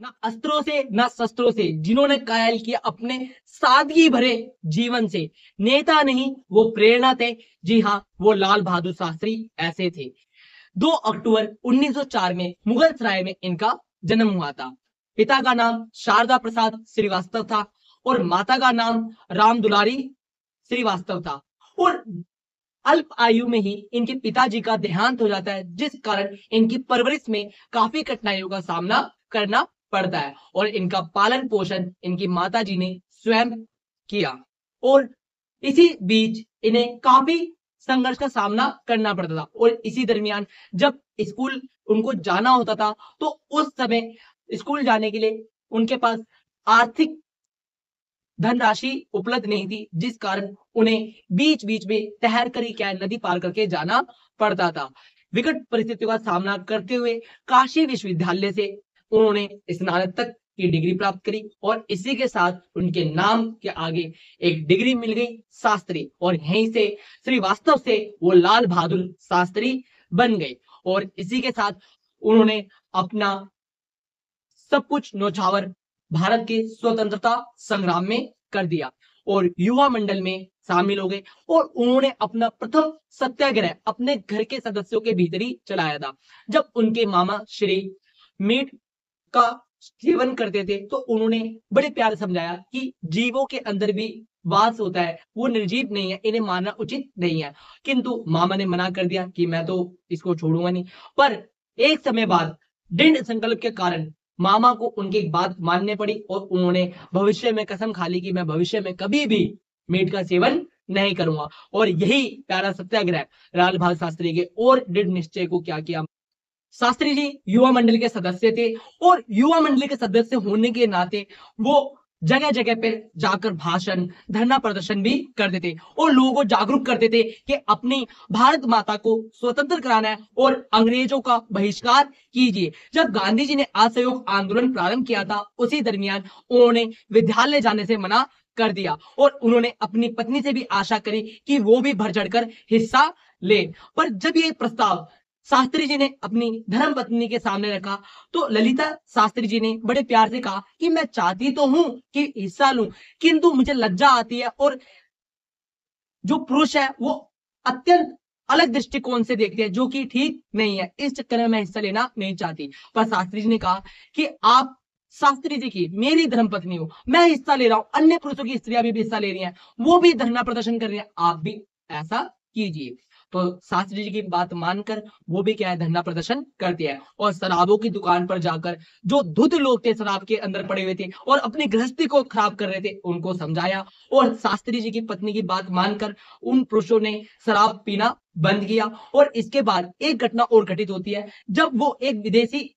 ना अस्त्रों से ना शस्त्रों से, जिन्होंने कायल किया अपने सादगी भरे जीवन से। नेता नहीं, वो प्रेरणा थे। जी हाँ, वो लाल बहादुर शास्त्री ऐसे थे। 2 अक्टूबर 1904 में मुगल सराय में इनका जन्म हुआ था। पिता का नाम शारदा प्रसाद श्रीवास्तव था और माता का नाम राम दुलारी श्रीवास्तव था। और अल्प आयु में ही इनके पिताजी का देहांत हो जाता है, जिस कारण इनकी परवरिश में काफी कठिनाइयों का सामना करना पड़ता है और इनका पालन पोषण इनकी माताजी ने स्वयं किया। और इसी बीच इन्हें काफी संघर्ष का सामना करना पड़ता था। और इसी दरमियान जब स्कूल उनको जाना होता था, तो उस समय स्कूल जाने के लिए उनके पास आर्थिक धनराशि उपलब्ध नहीं थी, जिस कारण उन्हें बीच बीच में तैर कर ही क्या नदी पार करके जाना पड़ता था। विकट परिस्थितियों का सामना करते हुए काशी विश्वविद्यालय से उन्होंने स्नातक की डिग्री प्राप्त करी और इसी के साथ उनके नाम के आगे एक डिग्री मिल गई शास्त्री, और यहीं से श्रीवास्तव से वो लाल बहादुर शास्त्री बन गए। और इसी के साथ उन्होंने अपना सब कुछ न्यौछावर भारत के स्वतंत्रता संग्राम में कर दिया और युवा मंडल में शामिल हो गए। और उन्होंने अपना प्रथम सत्याग्रह अपने घर के सदस्यों के भीतर ही चलाया था। जब उनके मामा श्री मीट का सेवन करते थे, तो उन्होंने बड़े प्यार समझाया कि जीवों के अंदर भी वास होता है, वो निर्जीव नहीं है, इन्हें मारना उचित नहीं है। किंतु मामा ने मना कर दिया कि मैं तो इसको छोड़ूंगा नहीं। पर एक समय बाद दृढ़ संकल्प के कारण मामा को उनकी बात माननी पड़ी और उन्होंने भविष्य में कसम खा ली कि मैं भविष्य में कभी भी मीट का सेवन नहीं करूंगा। और यही प्यारा सत्याग्रह लाल बहादुर शास्त्री के और दृढ़ निश्चय को क्या किया। शास्त्री जी युवा मंडल के सदस्य थे और युवा मंडल के सदस्य होने के नाते वो जगह जगह पे जाकर भाषण, धरना प्रदर्शन भी करते थे और लोगों को जागरूक करते थे कि अपनी भारत माता को स्वतंत्र कराना है और अंग्रेजों का बहिष्कार कीजिए। जब गांधी जी ने असहयोग आंदोलन प्रारंभ किया था, उसी दरमियान उन्होंने विद्यालय जाने से मना कर दिया और उन्होंने अपनी पत्नी से भी आशा करी कि वो भी बढ़ चढ़कर हिस्सा ले। पर जब ये प्रस्ताव शास्त्री जी ने अपनी धर्म पत्नी के सामने रखा, तो ललिता शास्त्री जी ने बड़े प्यार से कहा कि मैं चाहती तो हूं कि हिस्सा लूं, किंतु मुझे लज्जा आती है और जो पुरुष है वो अत्यंत अलग दृष्टिकोण से देखते हैं, जो कि ठीक नहीं है। इस चक्कर में मैं हिस्सा लेना नहीं चाहती। पर शास्त्री जी ने कहा कि आप शास्त्री जी की मेरी धर्म पत्नी हो, मैं हिस्सा ले रहा हूं, अन्य पुरुषों की स्त्रियां भी हिस्सा ले रही हैं, वो भी धरना प्रदर्शन कर रही हैं, आप भी ऐसा कीजिए। तो शास्त्री जी की बात मानकर वो भी क्या है, धरना प्रदर्शन करते हैं और शराबों की दुकान पर जाकर जो धुत लोग थे शराब के अंदर पड़े हुए थे और अपनी गृहस्थी को खराब कर रहे थे, उनको समझाया। और शास्त्री जी की पत्नी की बात मानकर उन पुरुषों ने शराब पीना बंद किया। और इसके बाद एक घटना और घटित होती है। जब वो एक विदेशी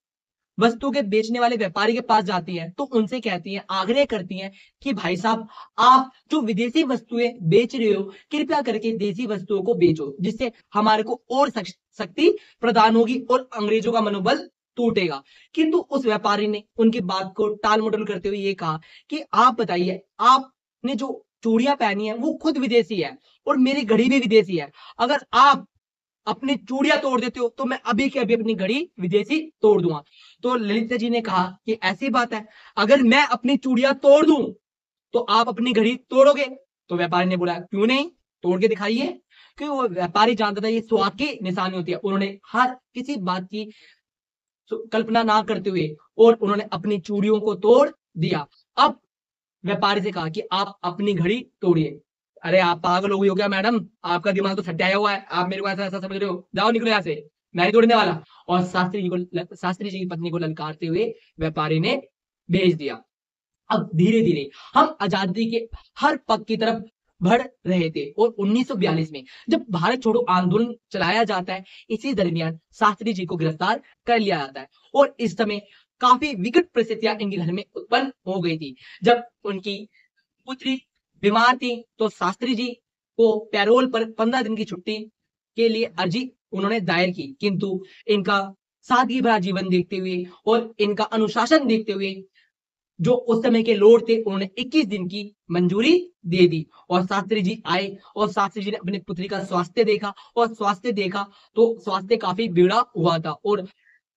वस्तु के बेचने वाले व्यापारी के पास जाती है, तो उनसे कहती है, आग्रह करती है कि भाई साहब, आप जो विदेशी वस्तुएं बेच रहे हो, कृपया करके देसी वस्तुओं को बेचो, जिससे हमारे को और शक्ति प्रदान होगी और अंग्रेजों का मनोबल टूटेगा। किंतु उस व्यापारी ने उनकी बात को टाल मटोल करते हुए ये कहा कि आप बताइए, आपने जो चूड़ियां पहनी है वो खुद विदेशी है और मेरी घड़ी भी विदेशी है। अगर आप अपनी चूड़ियां तोड़ देते हो तो मैं अभी के अभी अपनी घड़ी विदेशी तोड़ दूंगा। तो ललिता जी ने कहा कि ऐसी बात है, अगर मैं अपनी चूड़ियां तोड़ दूं तो आप अपनी घड़ी तोड़ोगे? तो व्यापारी ने बोला, क्यों नहीं, तोड़ के दिखाइए। क्योंकि वो व्यापारी जानता था ये स्वाद की निशानी होती है। उन्होंने हर किसी बात की कल्पना ना करते हुए और उन्होंने अपनी चूड़ियों को तोड़ दिया। अब व्यापारी से कहा कि आप अपनी घड़ी तोड़िए। अरे आप पागल हो गई हो क्या मैडम, आपका दिमाग तो सट्टाया हुआ है, आप मेरे को ऐसा ऐसा समझ रहे हो, जाओ निकलो यहाँ से, मैं नहीं तोड़ने वाला। और शास्त्री जी की पत्नी को ललकारते हुए व्यापारी ने भेज दिया। अब धीरे धीरे हम आजादी के हर पग की तरफ बढ़ रहे थे और 1942 में जब भारत छोड़ो आंदोलन चलाया जाता है, इसी दरमियान शास्त्री जी को गिरफ्तार कर लिया जाता है। और इस समय काफी विकट परिस्थितियां इनके घर में उत्पन्न हो गई थी। जब उनकी पुत्री बीमार थी, तो शास्त्री जी को पैरोल पर 15 दिन की छुट्टी के लिए अर्जी उन्होंने दायर की, किंतु इनका सादगी भरा जीवन देखते हुए और इनका अनुशासन देखते हुए जो उस समय के लॉर्ड थे, उन्होंने 21 दिन की मंजूरी दे दी। और शास्त्री जी आए और शास्त्री जी ने अपनी पुत्री का स्वास्थ्य देखा और स्वास्थ्य देखा तो स्वास्थ्य काफी बिगड़ा हुआ था और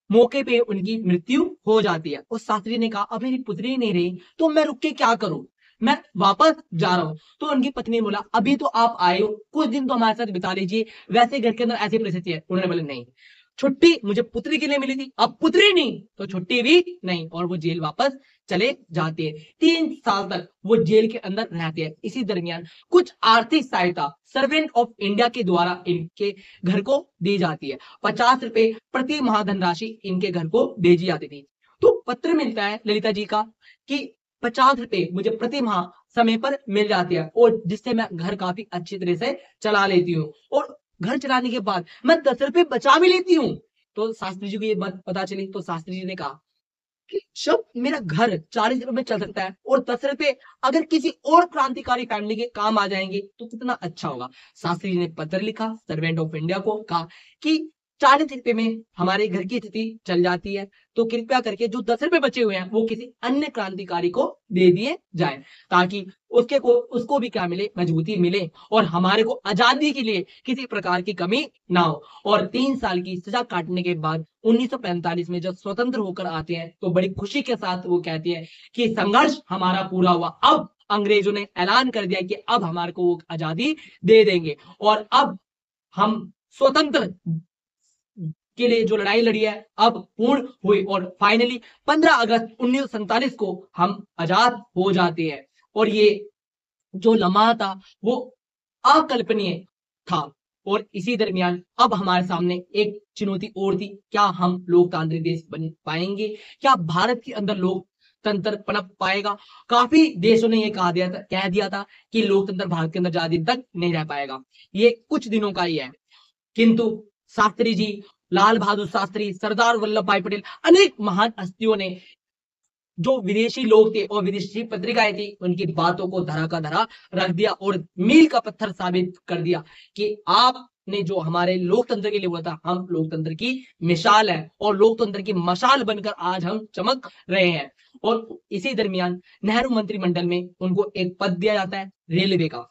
मौके पे उनकी मृत्यु हो जाती है। और शास्त्री ने कहा अब मेरी पुत्री नहीं रही तो मैं रुक के क्या करूं, मैं वापस जा रहा हूं। तो उनकी पत्नी ने बोला अभी तो आप आए हो, कुछ दिन तो हमारे साथ बिता लीजिए, वैसे घर के अंदर ऐसी परिस्थिति है। उन्होंने बोला नहीं, छुट्टी मुझे पुत्री के लिए मिली थी, अब पुत्री नहीं तो छुट्टी भी नहीं। और वो जेल वापस चले जाते हैं। 3 साल तक वो जेल के अंदर रहते हैं। इसी दरमियान कुछ आर्थिक सहायता सर्वेंट ऑफ इंडिया के द्वारा इनके घर को दी जाती है। 50 रुपए प्रति माह धनराशि इनके घर को भेजी जाती थी। तो पत्र मिलता है ललिता जी का कि 50 रुपए मुझे प्रति माह समय पर मिल जाती है, और जिससे मैं घर काफी अच्छी तरह से चला लेती हूँ, और घर चलाने के बाद मैं 10 रुपए बचा भी लेती हूँ। तो शास्त्री जी को ये बात पता चली, तो शास्त्री जी ने कहा कि जब मेरा घर 40 रुपए में चल सकता है और 10 रुपए अगर किसी और क्रांतिकारी फैमिली के काम आ जाएंगे तो कितना अच्छा होगा। शास्त्री जी ने पत्र लिखा सर्वेंट ऑफ इंडिया को, कहा कि 40 रुपए में हमारे घर की स्थिति चल जाती है, तो कृपया करके जो 10 रुपए बचे हुए हैं वो किसी अन्य क्रांतिकारी को दे दिए जाए, ताकि उसको भी क्या मिले, मजबूती मिले, और हमारे को आजादी के लिए किसी प्रकार की कमी ना हो। और 3 साल की सजा काटने के बाद 1945 में जब स्वतंत्र होकर आते हैं तो बड़ी खुशी के साथ वो कहते हैं कि संघर्ष हमारा पूरा हुआ, अब अंग्रेजों ने ऐलान कर दिया कि अब हमारे को वो आजादी दे देंगे, और अब हम स्वतंत्र के लिए जो लड़ाई लड़ी है अब पूर्ण हुई, और फाइनली 15 अगस्त 1947 को हम आजाद हो जाते हैं। और ये जो लम्हा था वो अकल्पनीय था। और इसी दरमियान अब हमारे सामने एक चुनौती और थी, क्या हम लोकतांत्रिक देश बन पाएंगे, क्या भारत के अंदर लोकतंत्र पनप पाएगा। काफी देशों ने ये कह दिया था कि लोकतंत्र भारत के अंदर ज्यादा दिन तक नहीं रह पाएगा, ये कुछ दिनों का ही है। किंतु शास्त्री जी, लाल बहादुर शास्त्री, सरदार वल्लभ भाई पटेल, अनेक महान हस्तियों ने, जो विदेशी लोग थे और विदेशी पत्रिकाएं थी, उनकी बातों को धरा का धरा रख दिया और मील का पत्थर साबित कर दिया कि आपने जो हमारे लोकतंत्र के लिए बोला था, हम लोकतंत्र की मिसाल है और लोकतंत्र की मशाल बनकर आज हम चमक रहे हैं। और इसी दरमियान नेहरू मंत्रिमंडल में उनको एक पद दिया जाता है रेलवे का,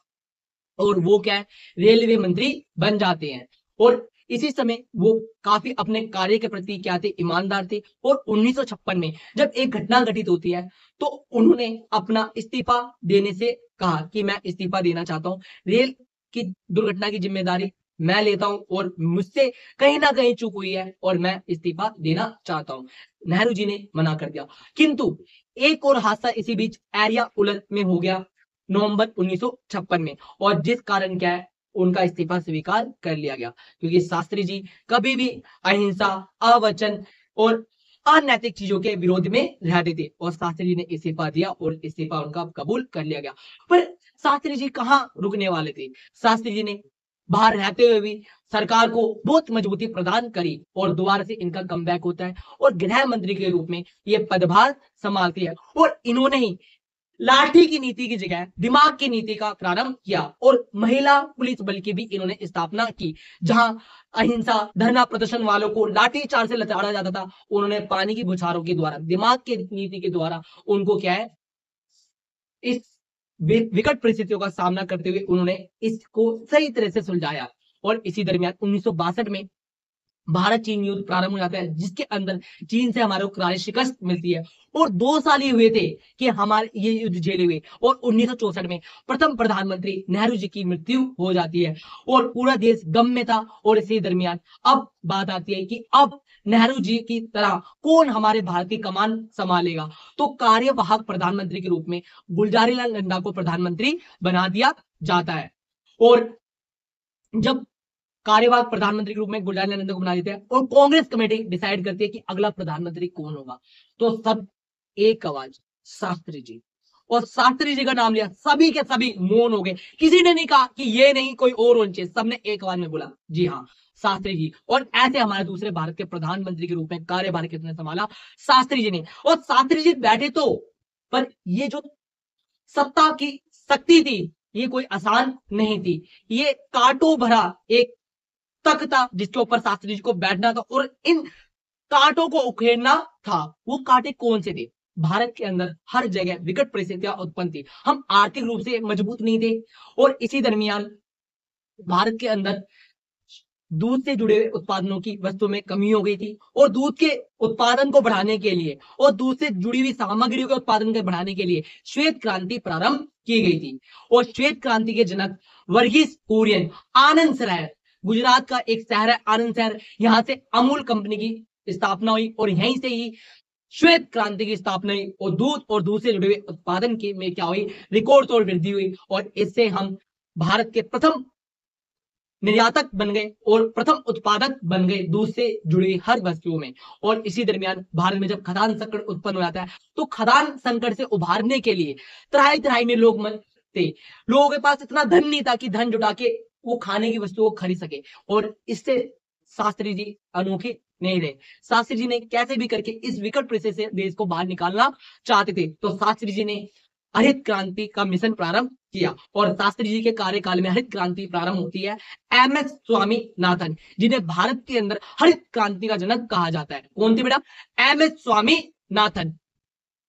और वो क्या है, रेलवे मंत्री बन जाते हैं। और इसी समय वो काफी अपने कार्य के प्रति क्या थे, ईमानदार थे। और 1956 में जब एक घटना घटित होती है तो उन्होंने अपना इस्तीफा देने से कहा कि मैं इस्तीफा देना चाहता हूँ, रेल की दुर्घटना की जिम्मेदारी मैं लेता हूं और मुझसे कहीं ना कहीं चूक हुई है और मैं इस्तीफा देना चाहता हूं। नेहरू जी ने मना कर दिया। किंतु एक और हादसा इसी बीच एरिया उलर में हो गया नवंबर 1956 में, और जिस कारण क्या है, उनका इस्तीफा स्वीकार कर लिया गया, क्योंकि शास्त्री जी कभी भी अहिंसा, अवचन और अनैतिक चीजों के विरोध में रहते थे। और शास्त्री जी ने इस्तीफा दिया और इस्तीफा उनका कबूल कर लिया गया। पर शास्त्री जी कहाँ रुकने वाले थे। शास्त्री जी ने बाहर रहते हुए भी सरकार को बहुत मजबूती प्रदान करी और दोबारा से इनका कमबैक होता है और गृह मंत्री के रूप में ये पदभार संभालती है। और इन्होंने ही लाठी की नीति की जगह दिमाग की नीति का प्रारंभ किया और महिला पुलिस बल की भी इन्होंने स्थापना की। जहां अहिंसा, धरना प्रदर्शन वालों को लाठी चार्ज से लताड़ा जाता था, उन्होंने पानी की बुछारों के द्वारा, दिमाग की नीति के द्वारा उनको क्या है, इस विकट परिस्थितियों का सामना करते हुए उन्होंने इसको सही तरह से सुलझाया। और इसी दरमियान 1962 में भारत चीन युद्ध प्रारंभ हो जाता है, जिसके अंदर चीन से हमारे को करारी शिकस्त मिलती है। और 2 साल ही हुए थे कि हमारे ये युद्ध झेले हुए, और 1964 में प्रथम प्रधानमंत्री नेहरू जी की मृत्यु हो जाती है और पूरा देश गम में था। और इसी दरमियान अब बात आती है कि अब नेहरू जी की तरह कौन हमारे भारत की कमान संभालेगा। तो कार्यवाहक प्रधानमंत्री के रूप में गुलजारीलाल नंदा को प्रधानमंत्री बना दिया जाता है। और जब कार्यवाहक प्रधानमंत्री के रूप में गुलजारीलाल नंदा को बना देते हैं और कांग्रेस कमेटी डिसाइड करती है कि अगला प्रधानमंत्री कौन होगा, तो सब एक आवाज, शास्त्री जी। और शास्त्री जी का नाम लिया, सभी के सभी मौन हो गए। किसी ने नहीं कहा कि ये नहीं कोई और होना चाहिए, सबने एक आवाज में बोला जी हाँ शास्त्री जी। और ऐसे हमारे दूसरे भारत के प्रधानमंत्री के रूप में कार्यभार किसने संभाला, शास्त्री जी ने। और शास्त्री जी बैठे तो, पर ये जो सत्ता की शक्ति थी ये कोई आसान नहीं थी। ये कांटों भरा एक तख्त था जिसके ऊपर शास्त्री जी को बैठना था और इन कांटों को उखेड़ना था। वो कांटे कौन से थे, भारत के अंदर हर जगह विकट परिस्थितियां उत्पन्न थी, हम आर्थिक रूप से मजबूत नहीं थे और इसी दरमियान भारत के अंदर दूध से जुड़े हुए उत्पादनों की वस्तु में कमी हो गई थी और दूध के उत्पादन को बढ़ाने के लिए और दूध से जुड़ी हुई सामग्रियों के उत्पादन को बढ़ाने के लिए श्वेत क्रांति प्रारंभ की गई थी। और श्वेत क्रांति के जनक वर्गीस कुरियन, आनंद शहर, गुजरात का एक शहर है आनंद शहर, यहाँ से अमूल कंपनी की स्थापना हुई और यहीं से ही श्वेत क्रांति की स्थापना हुई और दूध और दूध से जुड़े हुए उत्पादन की में क्या हुई, रिकॉर्ड तोड़ वृद्धि हुई और इससे हम भारत के प्रथम निर्यातक बन गए और प्रथम उत्पादक बन गए दूध से जुड़ी हर वस्तुओं में। और इसी दरमियान भारत में जब खदान संकट उत्पन्न हो जाता है तो खदान संकट से उभारने के लिए तराई तराई में लोग थे, लोगों के पास इतना धन नहीं था कि धन जुटा के वो खाने की वस्तुओं को खरीद सके। और इससे शास्त्री जी अनोखे नहीं रहे। शास्त्री जी ने कैसे भी करके इस विकट परिस्थिति से देश को बाहर निकालना चाहते थे, तो शास्त्री जी ने हरित क्रांति का मिशन प्रारंभ किया। और शास्त्री जी के कार्यकाल में हरित क्रांति प्रारंभ होती है एमएस स्वामीनाथन, जिन्हें भारत के अंदर हरित क्रांति का जनक कहा जाता है। कौन थे बेटा? एमएस स्वामीनाथन।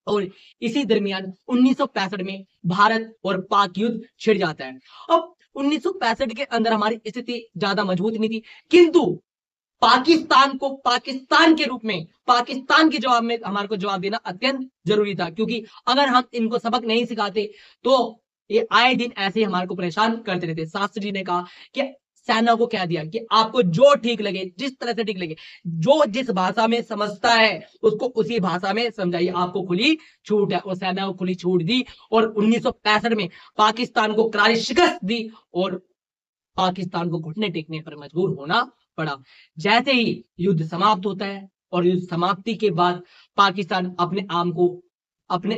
और इसी दरमियान 1965 में भारत और पाक युद्ध छिड़ जाता है। अब 1965 के अंदर हमारी स्थिति ज्यादा मजबूत नहीं थी, किंतु पाकिस्तान को पाकिस्तान के रूप में, पाकिस्तान के जवाब में हमारे को जवाब देना अत्यंत जरूरी था, क्योंकि अगर हम इनको सबक नहीं सिखाते तो ये आए दिन ऐसे ही हमारे को परेशान करते रहते। शास्त्री जी ने कहा कि सेना को कह दिया कि आपको जो ठीक लगे, जिस तरह से ठीक लगे, जो जिस भाषा में समझता है उसको उसी भाषा में समझाइए, आपको खुली छूट है। और सेना को खुली छूट दी और 1965 में पाकिस्तान को करारी शिकस्त दी और पाकिस्तान को घुटने टेकने पर मजबूर होना पड़ा। जैसे ही युद्ध समाप्त होता है और युद्ध समाप्ति के बाद पाकिस्तान अपने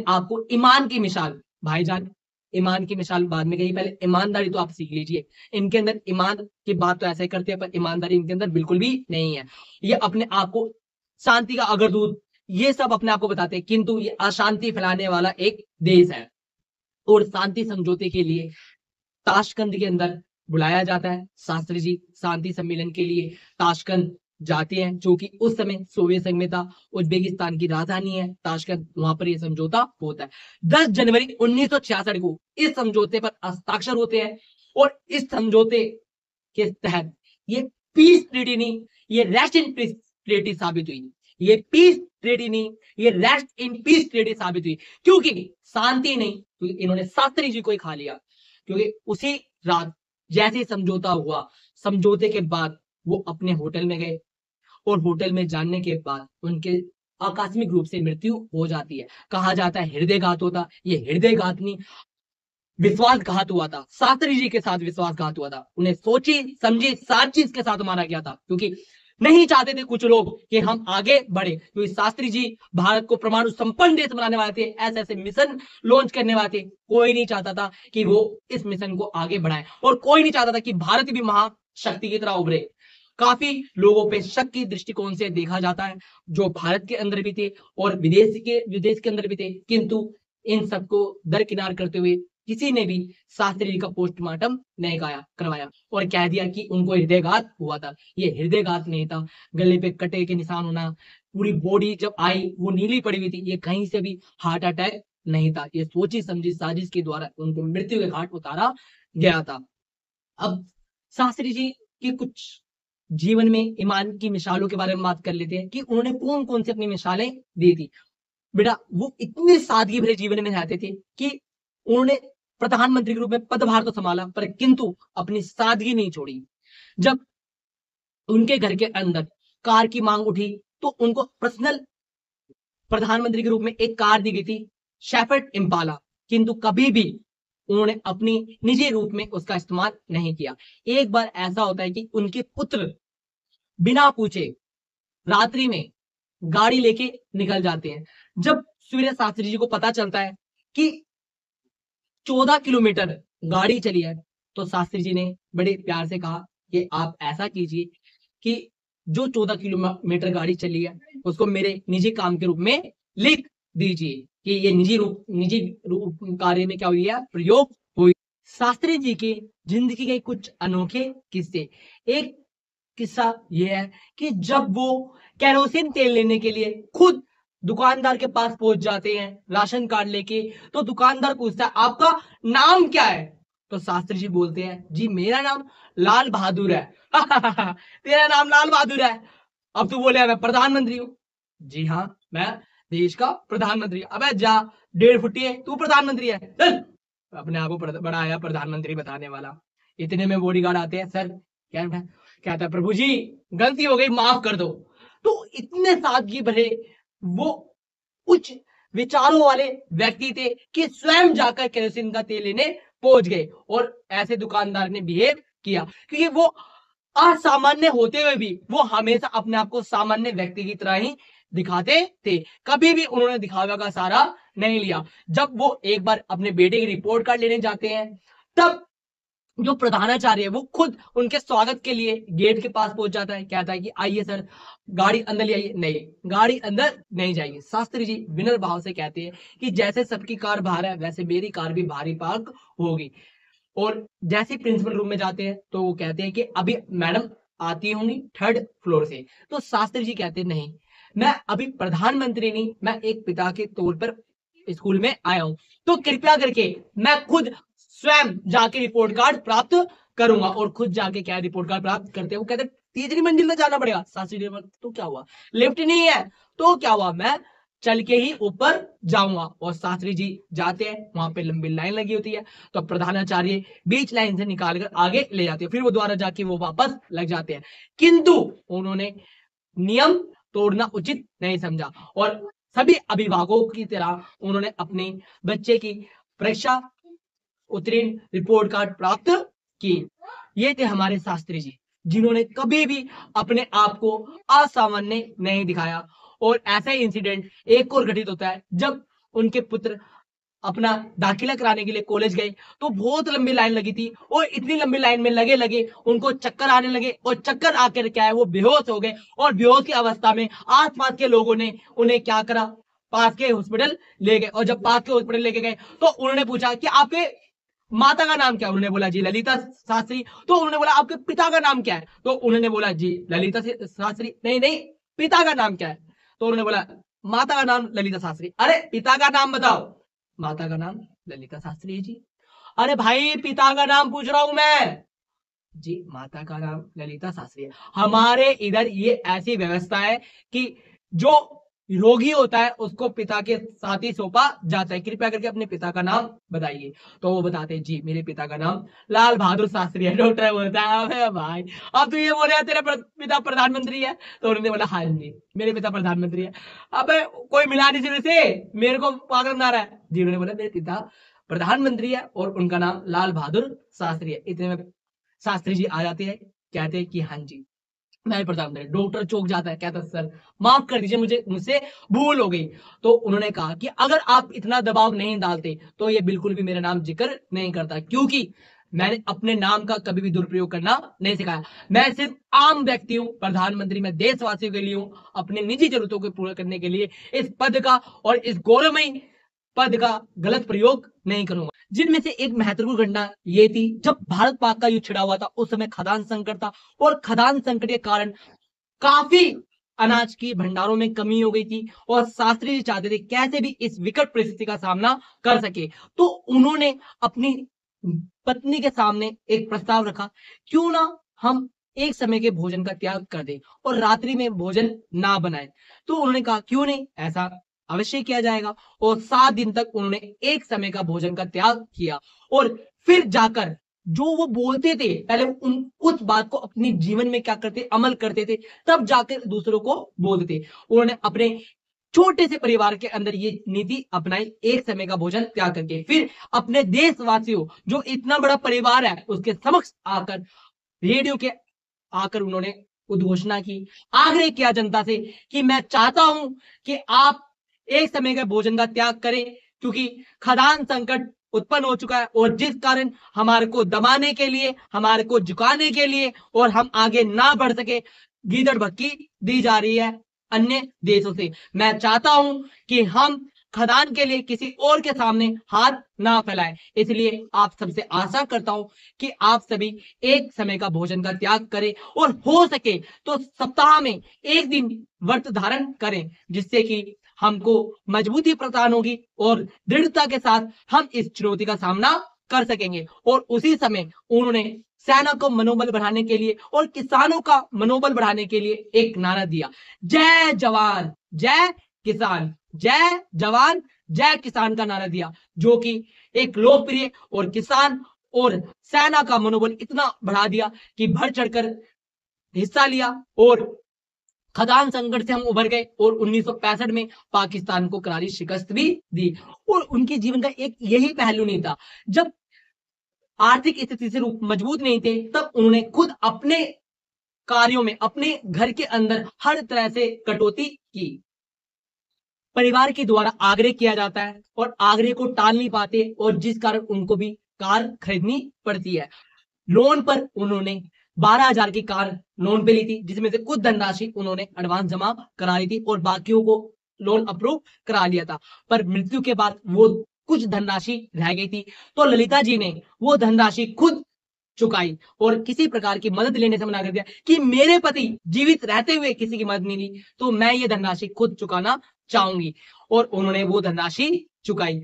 आप को ईमान की मिसाल, भाईजान ईमान की मिसाल बाद में कही, पहले ईमानदारी तो आप सीख लीजिए। इनके अंदर ईमान की बात तो ऐसे करते हैं पर ईमानदारी इनके अंदर बिल्कुल भी नहीं है। ये अपने आप को शांति का अग्रदूत, ये सब अपने आप को बताते हैं, किंतु ये अशांति फैलाने वाला एक देश है। और शांति समझौते के लिए ताशकंद के अंदर बुलाया जाता है। शास्त्री जी शांति सम्मेलन के लिए ताशकंद जाते हैं, जो कि उस समय सोवियत संघ में था, उज्बेकिस्तान की राजधानी है ताशकंद, वहां पर यह समझौता होता है। 10 जनवरी 1966 को इस समझौते पर हस्ताक्षर होते हैं और इस समझौते के तहत ये पीस ट्रीटी नहीं, ये रेस्ट इन पीस ट्रीटी साबित हुई। ये पीस ट्रीटी नहीं, ये रेस्ट इन पीस ट्रीटी साबित हुई, क्योंकि शांति नहीं, क्योंकि इन्होंने शास्त्री जी को ही खा लिया। क्योंकि उसी रात जैसे समझौता हुआ, समझौते के बाद वो अपने होटल में गए और होटल में जाने के बाद उनके आकस्मिक रूप से मृत्यु हो जाती है। कहा जाता है हृदयघात होता, ये हृदयघात नहीं, विश्वासघात हुआ था। शास्त्री जी के साथ विश्वासघात हुआ था, उन्हें सोची समझी सारी चीज के साथ मारा गया था, क्योंकि नहीं चाहते थे कुछ लोग कि हम आगे बढ़े, क्योंकि शास्त्री जी भारत को परमाणु संपन्न देश बनाने वाले थे, ऐसे ऐसे मिशन लॉन्च करने वाले थे। कोई नहीं चाहता था कि वो इस मिशन को आगे बढ़ाए और कोई नहीं चाहता था कि भारत भी महाशक्ति की तरह उभरे। काफी लोगों पे शक की दृष्टिकोण से देखा जाता है, जो भारत के अंदर भी थे और विदेश के अंदर भी थे, किंतु इन सबको दरकिनार करते हुए किसी ने भी शास्त्री जी का पोस्टमार्टम नहीं करवाया और कह दिया कि उनको हृदयघात हुआ था। ये हृदयघात नहीं था, गले पे कटे के निशान होना, पूरी बॉडी जब आई वो नीली पड़ी हुई थी, ये कहीं से भी हार्ट अटैक नहीं था। ये सोची समझी साजिश के द्वारा उनको मृत्यु के घाट उतारा गया था। अब शास्त्री जी की कुछ जीवन में ईमान की मिसालों के बारे में बात कर लेते हैं कि उन्होंने कौन कौन सी अपनी मिसालें दी थी। बेटा वो इतने सादगी भरे जीवन में रहते थे कि उन्होंने प्रधानमंत्री के रूप में पदभार तो संभाला, पर किंतु अपनी सादगी नहीं छोड़ी। जब उनके घर के अंदर कार की मांग उठी तो उनको पर्सनल प्रधानमंत्री के रूप में एक कार दी गई थी, शेफर्ड इम्पाला, किंतु कभी भी उन्होंने अपनी निजी रूप में उसका इस्तेमाल नहीं किया। एक बार ऐसा होता है कि उनके पुत्र बिना पूछे रात्रि में गाड़ी लेके निकल जाते हैं। जब सूर्य शास्त्री जी को पता चलता है कि 14 किलोमीटर गाड़ी चली है, तो शास्त्री जी ने बड़े प्यार से कहा कि आप ऐसा कीजिए कि जो 14 किलोमीटर गाड़ी चली है उसको मेरे निजी काम के रूप में लिख दीजिए कि ये निजी रूप कार्य में क्या हुई है, प्रयोग हुई। शास्त्री जी की जिंदगी के कुछ अनोखे किस्से। एक किस्सा यह है कि जब वो केरोसिन तेल लेने के लिए खुद दुकानदार के पास पहुंच जाते हैं राशन कार्ड लेके, तो दुकानदार पूछता है आपका नाम क्या है, तो शास्त्री जी बोलते हैं, जी मेरा नाम लाल बहादुर है। तेरा नाम लाल बहादुर है, अब तू बोले मैं प्रधानमंत्री हूँ। जी हाँ, मैं देश का प्रधानमंत्री। अबे जा, 1.5 फुटी है, तू प्रधानमंत्री है, चल। अपने आप को बड़ा आया प्रधानमंत्री बताने वाला। इतने में बॉडीगार्ड आते हैं, सर क्या कहता है, प्रभु जी गलती हो गई, माफ कर दो। तो इतने सादगी भरे वो उच्च विचारों वाले व्यक्ति थे कि स्वयं जाकर केरोसिन का तेल लेने पहुंच गए। और ऐसे दुकानदार ने बिहेव किया क्योंकि वो असामान्य होते हुए भी वो हमेशा अपने आप को सामान्य व्यक्ति की तरह ही दिखाते थे। कभी भी उन्होंने दिखावा का सहारा नहीं लिया। जब वो एक बार अपने बेटे की रिपोर्ट कार्ड लेने जाते हैं, तब जो प्रधानाचार्य है वो खुद उनके स्वागत के लिए गेट के पास पहुंच जाता है, कहता है कि आइए सर, गाड़ी अंदर ले आइए। नहीं, गाड़ी अंदर नहीं जाएगी। शास्त्री जी विनर भाव से कहते हैं कि जैसे सबकी कार बाहर है, वैसे मेरी कार भी बाहर ही पार्क होगी। और जैसे प्रिंसिपल रूम में जाते हैं तो वो कहते हैं कि अभी मैडम आती होंगी 3rd फ्लोर से। तो शास्त्री जी कहते हैं, नहीं, मैं अभी प्रधानमंत्री नहीं, मैं एक पिता के तौर पर स्कूल में आया हूं, तो कृपया करके मैं खुद स्वयं जाके रिपोर्ट कार्ड प्राप्त करूंगा। और खुद जाके क्या रिपोर्ट कार्ड प्राप्त करते हैं, वो कहते हैं 3री मंजिल में जाना पड़ेगा। शास्त्री जी तो क्या हुआ, लिफ्ट नहीं है तो क्या हुआ, मैं चल के ही ऊपर जाऊंगा। और शास्त्री जी जाते हैं, वहां पे लंबी लाइन लगी होती है, तो प्रधानाचार्य बीच लाइन से निकालकर आगे ले जाते हैं, फिर वो द्वारा जाके वो वापस लग जाते हैं। किंतु उन्होंने नियम तोड़ना उचित नहीं समझा और सभी अभिभावकों की तरह उन्होंने अपने बच्चे की परीक्षा उत्तीर्ण रिपोर्ट कार्ड प्राप्त की। ये थे हमारे शास्त्री जी, जिन्होंने कभी भी अपने आप को असामान्य नहीं दिखाया। और ऐसा ही इंसिडेंट एक और घटित होता है, जब उनके पुत्र अपना दाखिला कराने के लिए कॉलेज गए, तो बहुत लंबी लाइन लगी थी और इतनी लंबी लाइन में लगे लगे उनको चक्कर आने लगे और चक्कर आकर क्या है, वो बेहोश हो गए। और बेहोश की अवस्था में आसपास के लोगों ने उन्हें क्या करा, पास के हॉस्पिटल ले गए। और जब पास के हॉस्पिटल लेके गए तो उन्होंने पूछा कि आपके माता का नाम क्या है? उन्होंने बोला जी ललिता शास्त्री। तो उन्होंने बोला आपके पिता का नाम क्या है? तो उन्होंने बोला जी ललिता शास्त्री। नहीं नहीं, पिता का नाम क्या है? तो उन्होंने बोला माता का नाम ललिता शास्त्री। अरे पिता का नाम बताओ। माता का नाम ललिता शास्त्री है जी। अरे भाई पिता का नाम पूछ रहा हूं मैं। जी माता का नाम ललिता शास्त्री है। हमारे इधर ये ऐसी व्यवस्था है कि जो रोगी होता है उसको पिता के साथ ही सौंपा जाता है, कृपया करके अपने पिता का नाम बताइए। तो वो बताते हैं जी मेरे पिता का नाम लाल बहादुर शास्त्री है। डॉक्टर बोलता है अबे भाई, अब तो ये बोल रहा है तेरा पिता प्रधानमंत्री है? तो उन्होंने बोला हाँ जी मेरे पिता प्रधानमंत्री है। अबे कोई मिला नहीं सिरे से, मेरे को पागल बना रहा है। जी उन्होंने बोला मेरे पिता प्रधानमंत्री है और उनका नाम लाल बहादुर शास्त्री है। इतने में शास्त्री जी आ जाते हैं, कहते हैं कि हाँ जी मैं प्रधानमंत्री। डॉक्टर चौंक जाता है, कहता है सर माफ कर दीजिए, मुझसे भूल हो गई। तो उन्होंने कहा कि अगर आप इतना दबाव नहीं डालते तो ये बिल्कुल भी मेरा नाम जिक्र नहीं करता, क्योंकि मैंने अपने नाम का कभी भी दुरुपयोग करना नहीं सिखाया। मैं सिर्फ आम व्यक्ति हूं, प्रधानमंत्री मैं देशवासियों के लिए हूं, अपनी निजी जरूरतों को पूरा करने के लिए इस पद का और इस गौरवमयी पद का गलत प्रयोग नहीं करूंगा। जिनमें से एक महत्वपूर्ण घटना ये थी, जब भारत पाक का युद्ध छिड़ा हुआ था, उस समय खदान संकट था और खदान संकट के कारण काफी अनाज की भंडारों में कमी हो गई थी और शास्त्री जी चाहते थे कैसे भी इस विकट परिस्थिति का सामना कर सके। तो उन्होंने अपनी पत्नी के सामने एक प्रस्ताव रखा, क्यों ना हम एक समय के भोजन का त्याग कर दें और रात्रि में भोजन ना बनाएं। तो उन्होंने कहा क्यों नहीं, ऐसा अवश्य किया जाएगा। और 7 दिन तक उन्होंने एक समय का भोजन का त्याग किया और फिर जाकर जो वो बोलते थे पहले उस बात को अपने जीवन में क्या करते, अमल करते थे, तब जाकर दूसरों को बोलते थे। उन्होंने अपने छोटे से परिवार के अंदर ये नीति अपनाई, एक समय का भोजन त्याग करके। फिर अपने देशवासियों जो इतना बड़ा परिवार है उसके समक्ष आकर रेडियो के आकर उन्होंने उद्घोषणा की, आग्रह किया जनता से कि मैं चाहता हूं कि आप एक समय के भोजन का त्याग करें, क्योंकि खदान संकट उत्पन्न हो चुका है और जिस कारण हमारे को दबाने के लिए, हमारे को झुकाने के लिए और हम आगे ना बढ़ सके गीदड़ भक्की दी जा रही है अन्य देशों से। मैं चाहता हूं कि हम खदान के लिए किसी और के सामने हाथ ना फैलाएं। इसलिए आप सबसे आशा करता हूं कि आप सभी एक समय का भोजन का त्याग करें और हो सके तो सप्ताह में एक दिन व्रत धारण करें, जिससे कि हमको मजबूती प्रदान होगी और दृढ़ता के साथ हम इस चुनौती का सामना कर सकेंगे। और उसी समय उन्होंने सेना को मनोबल बढ़ाने के लिए और किसानों का मनोबल बढ़ाने के लिए एक नारा दिया, जय जवान जय किसान, जय जवान जय किसान का नारा दिया, जो कि एक लोकप्रिय और किसान और सेना का मनोबल इतना बढ़ा दिया कि बढ़ चढ़कर हिस्सा लिया और खदान संकट से हम उभर गए और 1965 में पाकिस्तान को करारी शिकस्त भी दी। और उनके जीवन का एक यही पहलू नहीं था, जब आर्थिक स्थिति से मजबूत नहीं थे तब उन्होंने खुद अपने कार्यों में अपने घर के अंदर हर तरह से कटौती की। परिवार के द्वारा आग्रह किया जाता है और आग्रह को टाल नहीं पाते और जिस कारण उनको भी कार खरीदनी पड़ती है। लोन पर उन्होंने 12,000 की कार लोन पे ली थी, जिसमें से कुछ धनराशि उन्होंने एडवांस जमा करा ली थी और बाकियों को लोन अप्रूव करा लिया था। पर मृत्यु के बाद वो कुछ धनराशि रह गई थी, तो ललिता जी ने वो धनराशि खुद चुकाई और किसी प्रकार की मदद लेने से मना कर दिया कि मेरे पति जीवित रहते हुए किसी की मदद नहीं ली, तो मैं ये धनराशि खुद चुकाना चाहूंगी। और उन्होंने वो धनराशि चुकाई।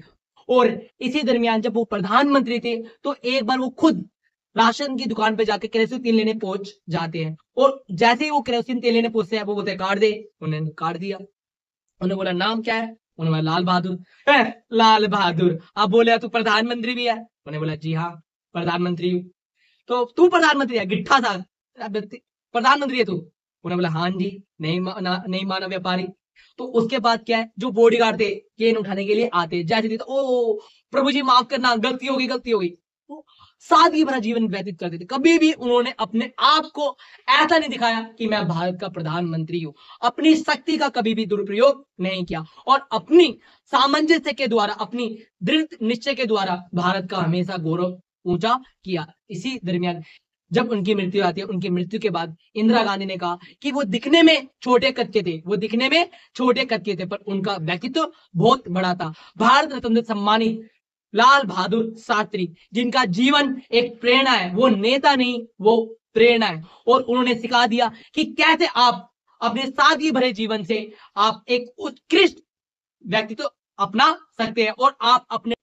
और इसी दरमियान जब वो प्रधानमंत्री थे तो एक बार वो खुद राशन की दुकान पे जाके केरोसिन तेल लेने पहुंच जाते हैं और जैसे ही वो केरोसिन तेल लेने पहुंचते हैं वो बोलते हैं कार्ड दे। उन्होंने कार्ड दिया। उन्होंने बोला नाम क्या है? उन्होंने बोला लाल बहादुर। लाल बहादुर, अब बोले तू प्रधानमंत्री भी है? उन्होंने बोला जी हाँ प्रधानमंत्री हूँ। तो तू प्रधानमंत्री है? गिट्ठा था प्रधानमंत्री है तू? उन्होंने बोला हाँ जी। नहीं माना व्यापारी। तो उसके बाद क्या है, जो बॉडीगार्ड थे केन उठाने के लिए आते, जैसे थे तो ओ प्रभु जी माफ करना, गलती हो गई। तो सादगी भरा जीवन व्यतीत करते थे। कभी भी उन्होंने अपने आप को ऐसा नहीं दिखाया कि मैं भारत का प्रधानमंत्री हूं। अपनी शक्ति का कभी भी दुरुपयोग नहीं किया और अपनी सामंजस्य के द्वारा, अपनी दृढ़ निश्चय के द्वारा भारत का हमेशा गौरव ऊंचा किया। इसी दरमियान जब उनकी मृत्यु आती है, उनकी मृत्यु के बाद इंदिरा गांधी ने कहा कि वो दिखने में छोटे कद के थे, पर उनका व्यक्तित्व बहुत बड़ा था। भारत रत्न से सम्मानित लाल बहादुर शास्त्री, जिनका जीवन एक प्रेरणा है, वो नेता नहीं वो प्रेरणा है। और उन्होंने सिखा दिया कि कैसे आप अपने सादगी भरे जीवन से आप एक उत्कृष्ट व्यक्तित्व अपना सकते हैं। और आप अपने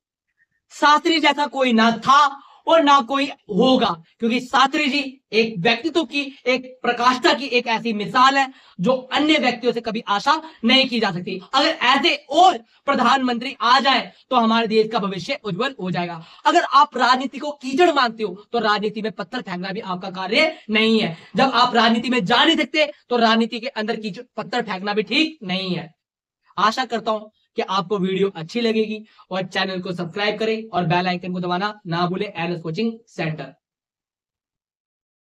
शास्त्री जैसा कोई ना था और ना कोई होगा, क्योंकि शास्त्री जी एक व्यक्तित्व की, एक प्रकाष्ठा की एक ऐसी मिसाल है जो अन्य व्यक्तियों से कभी आशा नहीं की जा सकती। अगर ऐसे और प्रधानमंत्री आ जाए तो हमारे देश का भविष्य उज्जवल हो जाएगा। अगर आप राजनीति को कीचड़ मानते हो तो राजनीति में पत्थर फेंकना भी आपका कार्य नहीं है। जब आप राजनीति में जा नहीं सकते तो राजनीति के अंदर कीचड़ पत्थर फेंकना भी ठीक नहीं है। आशा करता हूं कि आपको वीडियो अच्छी लगेगी और चैनल को सब्सक्राइब करें और बेल आइकन को दबाना ना भूलें। NS coaching centre.